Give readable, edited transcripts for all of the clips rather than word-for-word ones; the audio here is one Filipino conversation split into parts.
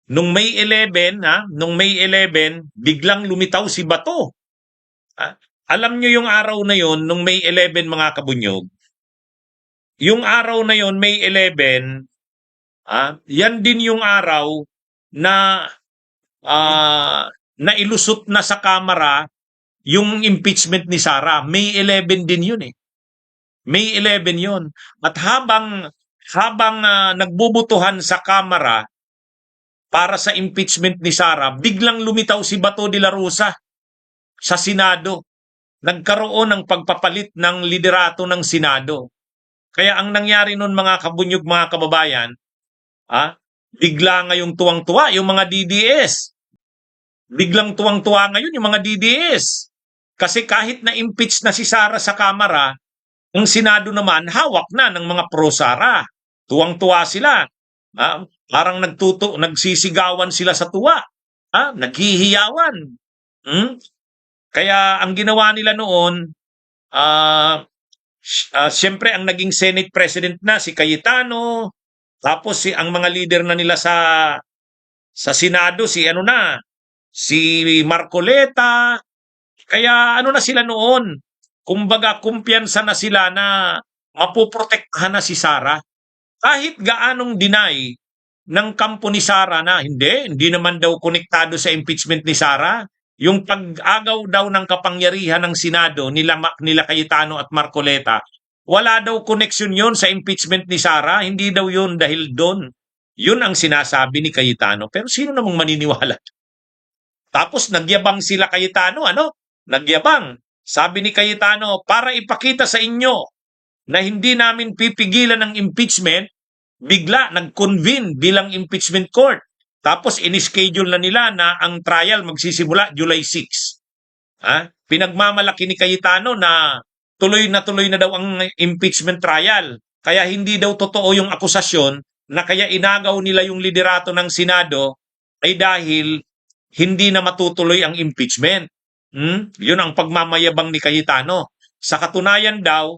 Nung May 11, nung May 11, biglang lumitaw si Bato. Ha? Alam nyo yung araw na yon, nung May 11 mga kabunyog, yung araw na yon, May 11, yan din yung araw na nailusot na sa Kamara yung impeachment ni Sara. May 11 din yun eh. May 11 yun. At habang nagbubutuhan sa Kamara para sa impeachment ni Sara, biglang lumitaw si Bato de la Rosa sa Senado. Nagkaroon ng pagpapalit ng liderato ng Senado. Kaya ang nangyari nun mga kabunyog, mga kababayan, bigla ngayong tuwang-tuwa yung mga DDS. Biglang tuwang-tuwa ngayon yung mga DDS. Kasi kahit na-impeach na si Sara sa Kamara, ang Senado naman hawak na ng mga pro-Sara. Tuwang-tuwa sila. Parang nagsisigawan sila sa tuwa. Naghihiyawan. Kaya ang ginawa nila noon, siyempre ang naging Senate President na si Cayetano, tapos ang mga leader na nila sa Senado, si Marcoleta. Kaya na sila noon, kumbaga kumpiyansa na sila na mapoprotektahan na si Sara. Kahit gaanong deny ng kampo ni Sara na hindi naman daw konektado sa impeachment ni Sara. Yung pag-agaw daw ng kapangyarihan ng Senado nila Cayetano at Marcoleta, wala daw connection yon sa impeachment ni Sara, hindi daw yun dahil doon. Yun ang sinasabi ni Cayetano. Pero sino namang maniniwala? Tapos nagyabang sila Cayetano, Nagyabang. Sabi ni Cayetano, para ipakita sa inyo na hindi namin pipigilan ng impeachment, bigla nag-convene bilang impeachment court. Tapos in-schedule na nila na ang trial magsisimula July 6. Pinagmamalaki ni Cayetano na tuloy na daw ang impeachment trial. Kaya hindi daw totoo yung akusasyon na kaya inagaw nila yung liderato ng Senado ay dahil hindi na matutuloy ang impeachment. Yun ang pagmamayabang ni Cayetano. Sa katunayan daw,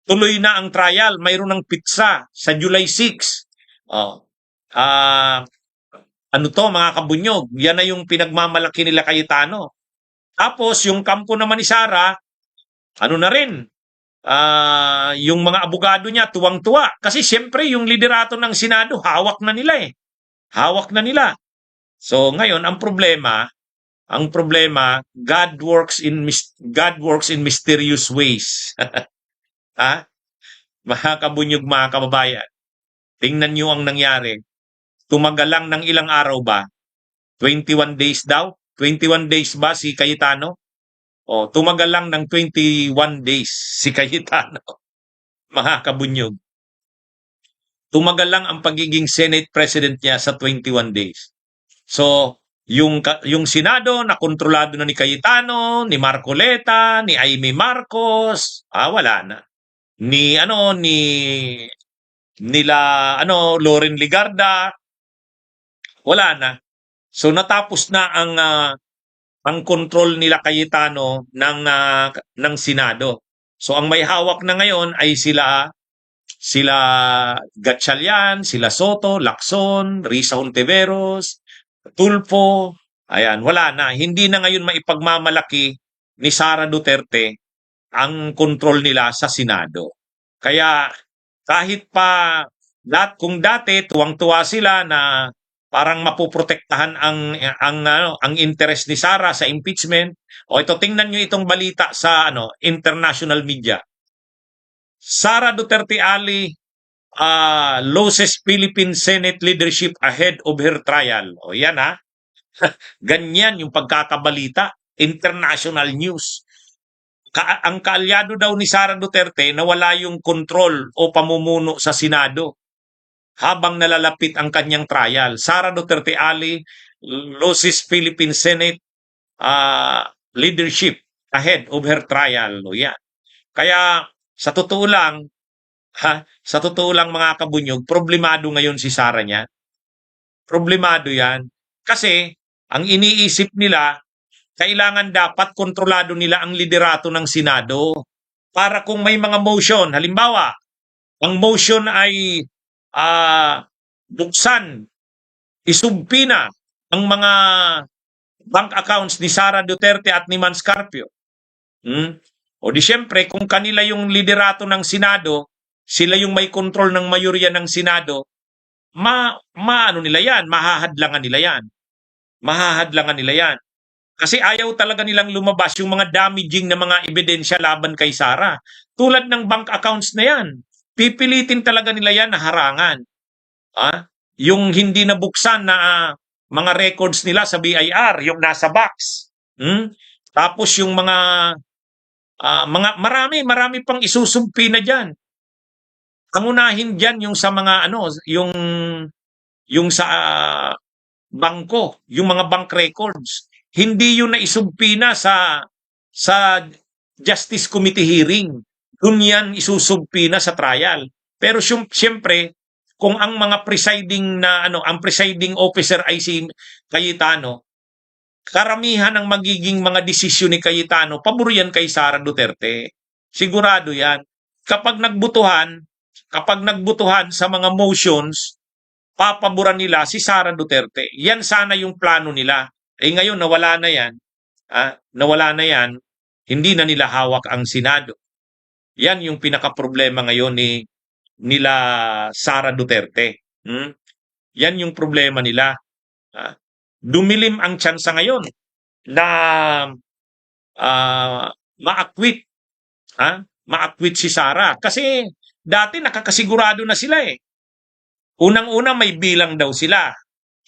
tuloy na ang trial. Mayroon ng pitsa sa July 6. Mga kabunyog, yan na yung pinagmamalaki nila Cayetano. Tapos yung kampo naman ni Sara, na rin, yung mga abogado niya tuwang-tuwa. Kasi siyempre yung liderato ng Senado, hawak na nila eh. Hawak na nila. So ngayon, ang problema, God works in mysterious ways. Mga kabunyog, mga kababayan, tingnan nyo ang nangyari. Tumagal lang ng ilang araw ba? 21 days daw? 21 days ba si Cayetano? Tumagal lang ng 21 days si Cayetano. Mga kabunyog. Tumagal lang ang pagiging Senate President niya sa 21 days. So, yung Senado na kontrolado na ni Cayetano, ni Marcoleta, ni Aimee Marcos, wala na. Loren Legarda, wala na. So natapos na ang control nila Cayetano ng Senado. So ang may hawak na ngayon ay sila Gatchalian, sila Soto, Lacson, Risa Hontiveros, Tulfo. Ayan, wala na. Hindi na ngayon maipagmamalaki ni Sara Duterte ang control nila sa Senado. Kaya kahit pa kung dati tuwang-tuwa sila na parang mapoprotektahan ang interest ni Sara sa impeachment. Ito, tingnan nyo itong balita sa international media. Sara Duterte Ali loses Philippine Senate leadership ahead of her trial. Yan ganyan yung pagkakabalita. International news. Ang kaalyado daw ni Sara Duterte na wala yung control o pamumuno sa Senado habang nalalapit ang kanyang trial. Sara Duterte Ali loses Philippine Senate leadership ahead of her trial. Yan. Kaya sa totoo lang mga kabunyog, problemado ngayon si Sara niya. Problemado yan. Kasi ang iniisip nila, kailangan dapat kontrolado nila ang liderato ng Senado para kung may mga motion, halimbawa, ang motion ay buksan isubpina ang mga bank accounts ni Sara Duterte at ni Mans Carpio. O di syempre, kung kanila yung liderato ng Senado, sila yung may control ng mayorya ng Senado, maano nila yan, mahahadlangan nila yan. Mahahadlangan nila yan. Kasi ayaw talaga nilang lumabas yung mga damaging na mga ebidensya laban kay Sara. Tulad ng bank accounts na yan. Pipilitin talaga nila yan na harangan. Yung hindi nabuksan na mga records nila sa BIR, yung nasa box. Tapos yung mga marami pang isusumpi na diyan. Ang unahin diyan yung sa mga yung sa bangko, yung mga bank records. Hindi yun na isumpi na sa Justice Committee hearing. Doon yan isusumpi na sa trial. Pero siyempre, kung ang mga ang presiding officer ay si Cayetano, karamihan ng magiging mga desisyon ni Cayetano, pabor yan kay Sara Duterte. Sigurado yan. Kapag nagbutuhan sa mga motions, papaboran nila si Sara Duterte. Yan sana yung plano nila. Ngayon, nawala na yan. Nawala na yan. Hindi na nila hawak ang Senado. Yan yung pinaka-problema ngayon nila Sara Duterte. Yan yung problema nila. Dumilim ang tsansa ngayon na ma-acquit si Sara. Kasi dati nakakasigurado na sila eh. Unang-una may bilang daw sila.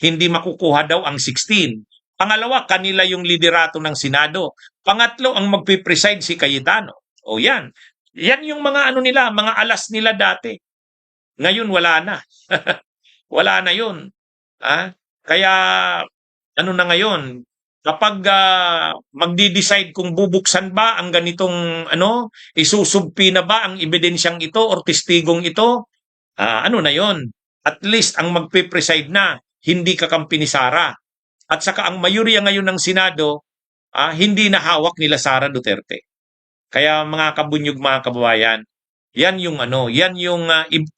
Hindi makukuha daw ang 16. Pangalawa, kanila yung liderato ng Senado. Pangatlo, ang magpipreside si Cayetano. O yan. Yan yung mga mga alas nila dati. Ngayon wala na. Wala na yun. Kaya na ngayon, kapag magdi-decide kung bubuksan ba ang ganitong isusubpi na ba ang ebidensyang ito or testigong ito, na yon. At least ang magpe-preside na, hindi kakampi ni Sara. At saka ang mayorya ngayon ng Senado, hindi na hawak nila Sara Duterte. Kaya mga kabunyog, mga kababayan, yan yung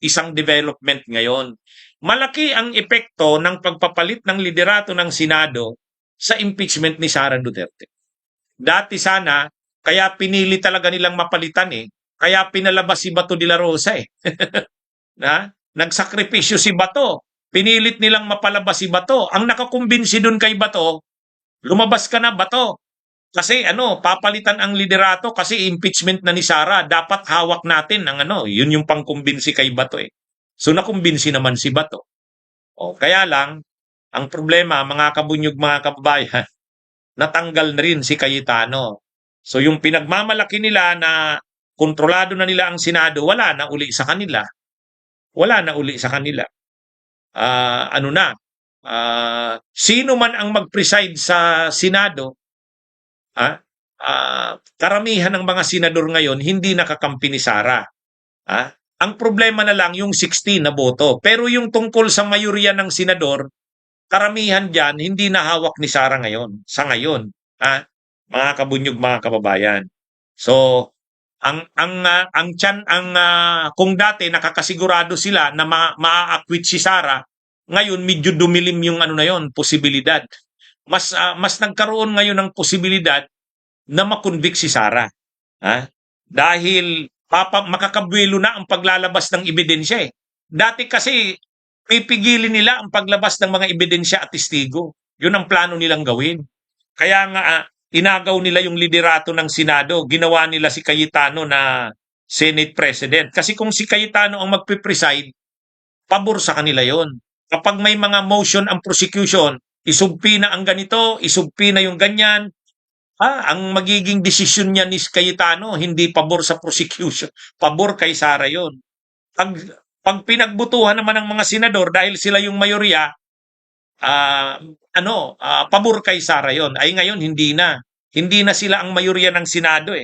isang development ngayon. Malaki ang epekto ng pagpapalit ng liderato ng Senado sa impeachment ni Sara Duterte. Dati sana, kaya pinili talaga nilang mapalitan kaya pinalabas si Bato de la Rosa Nagsakripisyo si Bato. Pinilit nilang mapalabas si Bato. Ang nakakumbinsi dun kay Bato, lumabas ka na Bato. Kasi papalitan ang liderato kasi impeachment na ni Sara. Dapat hawak natin ang yun yung pangkumbinsi kay Bato So nakumbinsi naman si Bato. Kaya lang, ang problema, mga kabunyog, mga kababayan, natanggal na rin si Cayetano. So yung pinagmamalaki nila na kontrolado na nila ang Senado, wala na uli sa kanila. Wala na uli sa kanila. Sino man ang mag-preside sa Senado, karamihan ng mga senador ngayon hindi nakakampi ni Sara. Ang problema na lang yung 16 na boto. Pero yung tungkol sa mayorya ng senador, karamihan dyan hindi nahawak ni Sara ngayon. Sa ngayon, mga kabunyog, mga kababayan. So, kung dati nakakasigurado sila na maa-acquit si Sara, ngayon medyo dumilim yung posibilidad. Mas nagkaroon ngayon ng posibilidad na makonvict si Sara. Dahil makakabuelo na ang paglalabas ng ebidensya Dati kasi pipigilin nila ang paglabas ng mga ebidensya at testigo. Yun ang plano nilang gawin. Kaya nga inagaw nila yung liderato ng Senado. Ginawa nila si Cayetano na Senate President. Kasi kung si Cayetano ang magpipreside, pabor sa kanila yon. Kapag may mga motion ang prosecution, isubpi na ang ganito, isubpi na yung ganyan, ang magiging desisyon niya ni Cayetano, hindi pabor sa prosecution, pabor kay Sara yon. Pag pinagbutuhan naman ng mga senador dahil sila yung mayorya, pabor kay Sara yon. Ay ngayon, hindi na. Hindi na sila ang mayorya ng Senado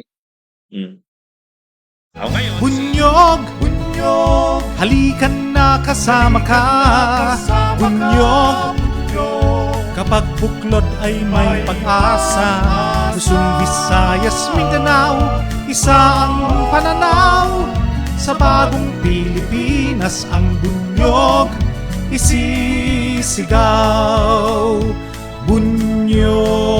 ngayon, Bunyog, bunyog, halikan na kasama ka. Bunyog, kapag buklod ay may pag-asa. Luzon, Visayas, Mindanao, isa ang pananaw. Sa bagong Pilipinas ang bunyog isisagawa. sumisigaw. Bunyog